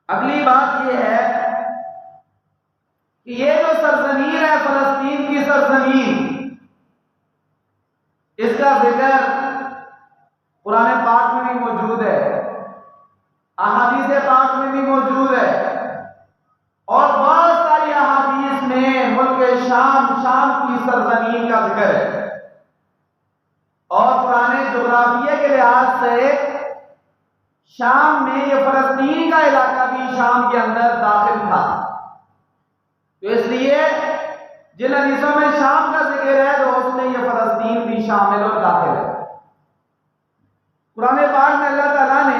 اگلی بات یہ ہے کہ یہ جو سرزمین ہے فلسطین کی سرزمین، اس کا ذکر قرآن پاک میں بھی موجود ہے، احادیث پاک میں بھی موجود ہے، اور بہت ساری احادیث میں ملک شام کی سرزمین کا ذکر ہے، اور پرانے جغرافیے کے لحاظ سے شام میں یہ فلسطین کا علاقہ بھی شام کے اندر داخل تھا، تو اس لیے جن حدیثوں میں شام کا ذکر ہے تو اس میں یہ فلسطین بھی شامل اور داخل ہے۔ قرآن پاک میں اللہ تعالیٰ نے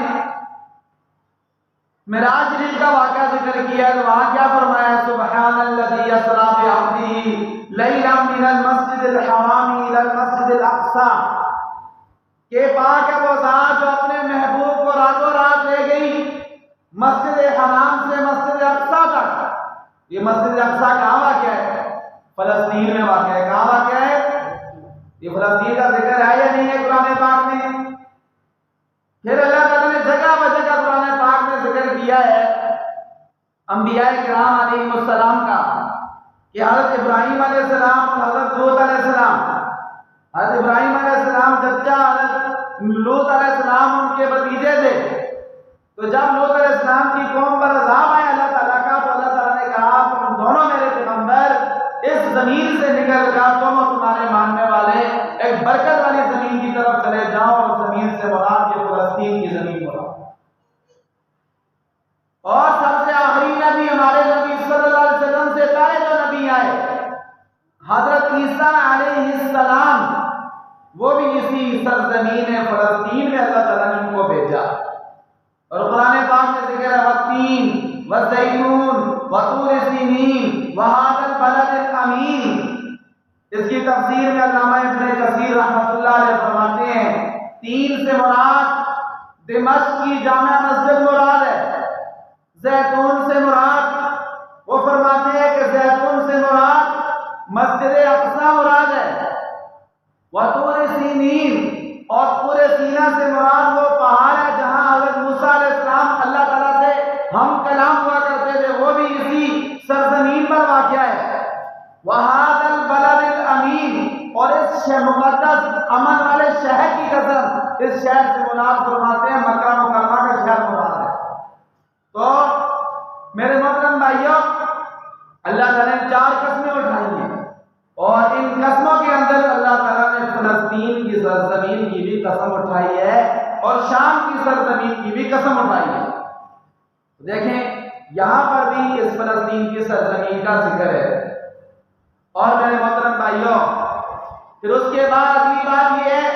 معراج شریف کا واقعہ ذکر کیا ہے، تو وہاں کیا فرمایا ہے؟ سبحان الذی اسریٰ بعبدہ لیلا من المسجد الحرام الی المسجد الاقصی، کہ پاک ہے وہ ذات جو اپنے محبوب کو راتوں رات لے گئی مسجد حرام سے مسجد اقصی تک۔ یہ مسجد اقصی کہاں واقع ہے؟ فلسطین میں واقع ہے۔ کہاں واقع ہے؟ یہ فلسطین کا ذکر ہے یا نہیں ہے قرآن پاک میں؟ پھر اللہ تعالیٰ نے جگہ بجگہ قرآن پاک میں ذکر کیا ہے انبیاء کرام علیہ السلام کا، کہ حضرت ابراہیم علیہ السلام اور حضرت لوط علیہ السلام، حضرت ابراہیم علیہ السلام چچا حضرت لوط علیہ السلام ان کے بھتیجے تھے، تو جب لوط علیہ السلام کی قوم پر عذاب آیا اللہ تعالیٰ کا، تو اللہ تعالیٰ نے کہا تم دونوں میرے پیغمبر اس زمین سے نکل کر تم اور تمہارے ماننے والے ایک برکت والی زمین کی طرف چلے جاؤ، اور زمین سے مراد یہ فلسطین کی زمین مراد۔ اور سب سے آخری نبی ہمارے نبی صلی اللہ علیہ وسلم سے پہلے جو نبی آئے حضرت عیسیٰ علیہ السلام، وہ بھی اسی سرزمین فلسطین میں اللہ تعالیٰ نے ان کو بھیجا، اور قرآن پاک میں ذکر ہے والتین والزیتون وطور سینین وہذا البلد الامین۔ اس کی تفسیر میں علامہ ابن کثیر رحمۃ اللہ علیہ فرماتے ہیں تین سے مراد دمشق کی جامع مسجد مراد ہے، زیتون سے مراد وہ فرماتے ہیں کہ زیتون سے مراد مسجد اقصی مراد ہے، وطور سینین اور طور سینا سے مراد وہ پہاڑ ہے جہاں حضرت موسیٰ علیہ السلام اللہ تعالیٰ سے ہم کلام ہوا کرتے تھے، وہ بھی اسی سرزمین پر واقع ہے۔ وَهَذَا الْبَلَدِ الْأَمِينِ، اور اس مقدس امن والے شہر کی قسم، اس شہر سے مراد فرماتے ہیں مکہ مکرمہ کا شہر مراد ہے۔ تو میرے محترم بھائیوں، اللہ تعالیٰ نے 4 قسمیں اٹھائی ہیں، اور ان قسموں کے اندر اللہ تعالیٰ نے فلسطین کی سرزمین کی بھی قسم اٹھائی ہے اور شام کی سرزمین کی بھی قسم اٹھائی ہے۔ دیکھیں یہاں پر بھی اس فلسطین کی سرزمین کا ذکر ہے، اور میرے محترم بھائیوں پھر اس کے بعد اگلی بات یہ ہے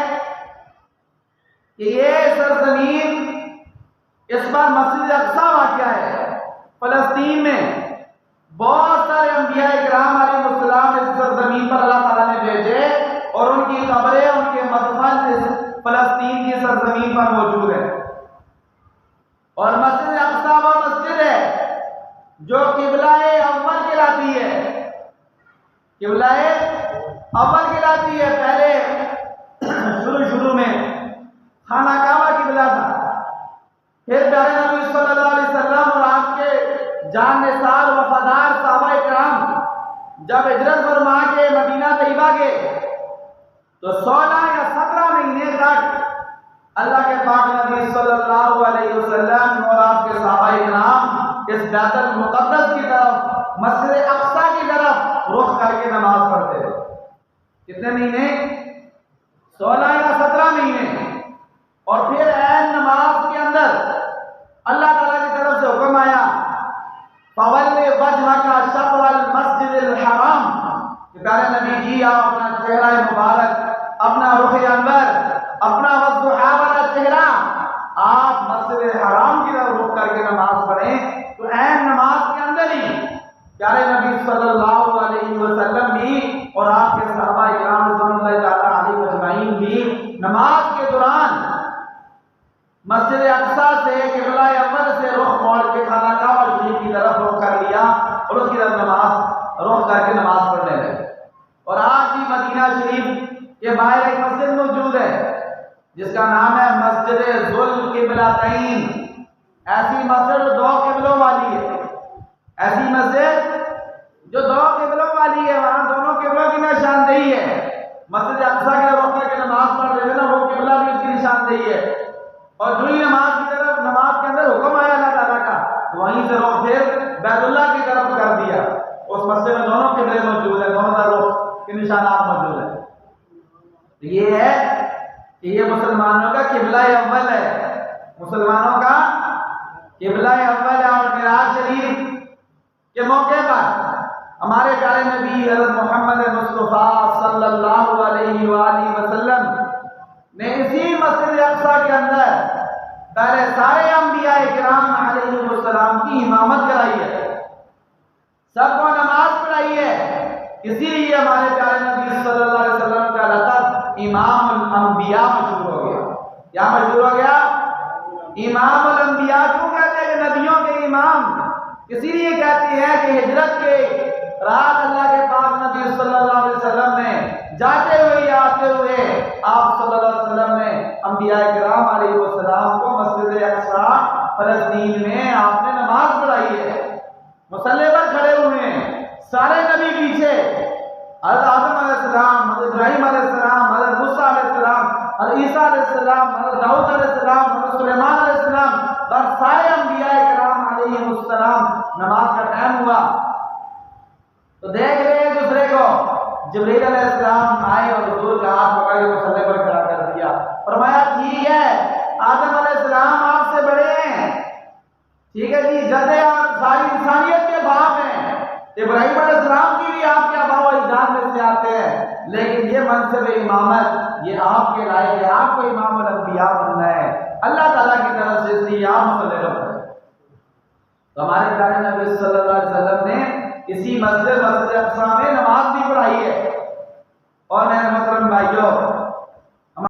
کہ یہ سرزمین اس پر مسجد اقصی واقع ہے فلسطین میں، بہت سارے انبیاء کرام علیہ السلام اس سرزمین پر اللہ تعالیٰ نے بھیجے، اور ان کی قبریں ان کے مدفن اس فلسطین کی سرزمین پر موجود ہے۔ اور مسجد اقصی وہ مسجد ہے جو قبلہ اول کہلاتی ہے، قبلہ اول کہلاتی ہے۔ پہلے شروع میں خانہ کعبہ قبلہ تھا، پھر پیارے نبی صلی اللہ علیہ وسلم اور آپ کے جان نثار وفادار صحابہ کرام جب ہجرت فرما کے مدینہ طیبہ گئے تو 16 یا 17 مہینے تک اللہ کے پاک نبی صلی اللہ علیہ وسلم اور آپ کے صحابہ کرام اس بیت المقدس کی طرف مسجد اقصی کی طرف رخ کر کے نماز پڑھتے تھے۔ کتنے مہینے؟ 16 یا 17 مہینے۔ اور پھر عین نماز کے اندر اللہ تعالیٰ کی طرف سے حکم آیا فَوَلِّ وَجْهَكَ شَطْرَ الْمَسْجِدِ الْحَرَامِ، کہ پیارے نبی جی آپ اپنا چہرہ مبارک، اپنا رخ انور، اپنا وضحا والا چہرہ آپ مسجد حرام کی طرف رخ کر کے نماز پڑھیں۔ تو عین نماز کے اندر ہی پیارے نبی صلی اللہ علیہ وسلم بھی اور آپ کے صحابہ کرام رضوان اللہ تعالیٰ علیہ اجمعین بھی نماز کے دوران مسجد اقصی سے قبلہ اول سے رخ موڑ کے خانہ کعبہ شریف کی طرف رخ کر لیا، اور اس کی طرف نماز رخ کر کے نماز پڑھنے لگے۔ اور آج بھی مدینہ شریف کے باہر ایک مسجد موجود ہے جس کا نام ہے مسجد ذوالقبلتین، ایسی مسجد 2 قبلوں ایسی مسجد جو دو قبلوں والی ہے، وہاں دونوں قبلوں کی نشاندہی ہے۔ مسجد اقصی کی طرف رخ کر کے نماز پڑھ رہے تھے نا، وہ قبلہ بھی اس کی نشاندہی ہے، اور جو ہی نماز کی طرف، نماز کے اندر حکم آیا اللہ تعالیٰ کا، تو وہیں سے رخ پھر بیت اللہ کی طرف کر دیا۔ اس مسجد میں دونوں قبلے موجود ہیں، دونوں طرف رخ کے نشانات موجود ہیں۔ تو یہ ہے کہ یہ مسلمانوں کا قبلہ اول ہے، مسلمانوں کا قبلہ اول ہے۔ اور معراج شریف کے موقع پر ہمارے پیارے نبی حضرت محمد مصطفیٰ صلی اللہ علیہ وآلہ وسلم نے اسی مسجد اقصی کے اندر پہلے سارے انبیاء کرام علیہ السلام کی امامت کرائی ہے، سب کو نماز پڑھائی ہے۔ اسی لیے ہمارے پیارے نبی صلی اللہ علیہ وسلم کا لقب امام الانبیاء مشہور ہو گیا۔ کیا مشہور ہو گیا؟ امام الانبیاء۔ کیوں کہتے ہیں کہ نبیوں کے امام؟ اسی لیے کہتے ہیں کہ ہجرت کے رات اللہ کے پاک نبی صلی اللہ علیہ وسلم نے جاتے ہوئے یا آتے ہوئے آپ صلی اللہ علیہ وسلم نے انبیاء کرام علیہ السلام کو مسجد اقصی فلسطین میں آپ نے نماز پڑھائی ہے، مصلی پر کھڑے ہوئے ہیں، سارے نبی پیچھے، حضرت آدم علیہ السلام، حضرت ابراہیم علیہ السلام، حضرت موسیٰ علیہ السلام، حضرت عیسیٰ علیہ السلام، حضرت داؤد علیہ السلام، حضرت سلیمان علیہ السلام، اور سارے انبیاء کرام علیہ السلام۔ نماز کا ٹائم ہوا تو دیکھ رہے ہیں دوسرے کو، جبرائیل علیہ السلام آئے اور حضور کا ہاتھ پکڑ کے مصلی پر کھڑا کر دیا، فرمایا ٹھیک ہے آدم علیہ السلام آپ سے بڑے ہیں، ٹھیک ہے جی، جدے آپ ساری انسانیت کے باپ ہیں، ابراہیم علیہ السلام کی بھی آپ کے آباء و اجداد میں سے آتے ہیں، لیکن یہ منصب امامت یہ آپ کے لائق ہے، آپ کو امام الانبیاء بننا ہے اللہ تعالیٰ کی طرف سے، اس لیے آپ مصلی پر۔ تو ہمارے پیارے نبی صلی اللہ علیہ وسلم نے اسی مسجد اقصی میں نماز بھی پڑھائی ہے، اور میں